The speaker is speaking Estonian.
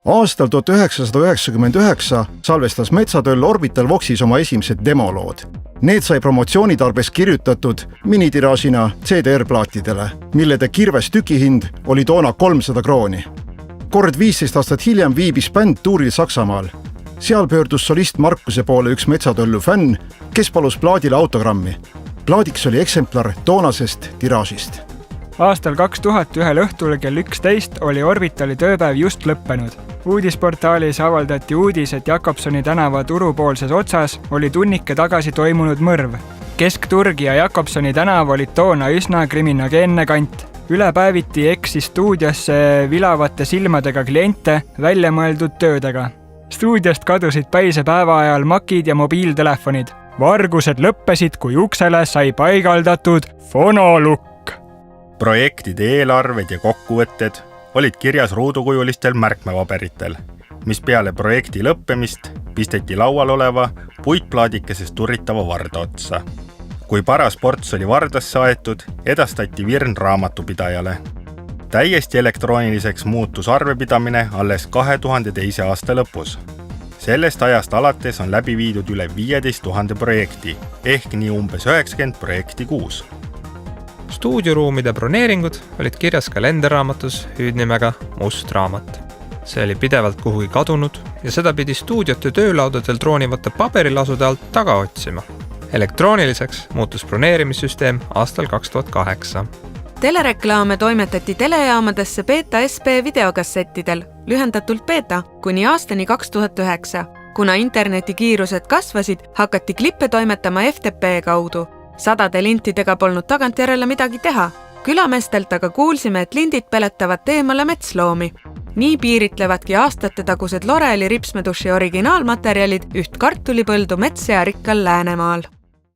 Aastal 1999 salvestas Metsatöll Orbital Voxis oma esimesed demolood. Need sai promotsioonitarbeks kirjutatud minitiraažina CDR-plaatidele, millede kirves tükihind oli toona 300 krooni. Kord 15 aastat hiljem viibis bänd tuuril Saksamaal. Seal pöördus solist Markuse poole üks Metsatöllu fänn, kes palus plaadile autogrammi. Plaadiks oli eksemplar toonasest tiraažist. Aastal 2000 ühel õhtul kell 11 oli Orbitali tööpäev just lõppenud. Uudisportaalis avaldati uudis, et Jakobsoni tänava turupoolses otsas oli tunnike tagasi toimunud mõrv. Keskturg ja Jakobsoni tänav olid toona üsna kriminogeenne kant. Ülepäeviti eksis stuudiosse vilavate silmadega kliente väljamõeldud töödega. Stuudiost kadusid päise päeva ajal makid ja mobiiltelefonid. Vargused lõppesid, kui uksele sai paigaldatud fonolukk. Projektide eelarved ja kokkuvõtted olid kirjas ruudukujulistel märkmepaberitel, mis peale projekti lõppemist pisteti laual oleva puitplaadikesest turitava varda otsa. Kui paras ports oli vardasse aetud, edastati virn raamatupidajale. Täiesti elektrooniliseks muutus arvepidamine alles 2002. aasta lõpus. Sellest ajast alates on läbi viidud üle 15 000 projekti, ehk nii umbes 90 projekti kuus. Stuudioruumide broneeringud olid kirjas kalenderraamatus hüüdnimega Must raamat. See oli pidevalt kuhugi kadunud ja seda pidi stuudiote töölaudadel troonivate paberilasude alt taga otsima. Elektrooniliseks muutus broneerimissüsteem aastal 2008. Telereklaame toimetati telejaamadesse Beta SP videokassettidel, lühendatult Beta, kuni aastani 2009. Kuna internetikiirused kasvasid, hakati klippe toimetama FTP kaudu. 100 lintidega polnud tagantjärele midagi teha. Külamestelt aga kuulsime, et lindid peletavad teemale metsloomi. Nii piiritlevadki aastate tagused Loreli ripsmeduši originaalmaterjalid üht kartulipõldu metssea rikkal Läänemaal.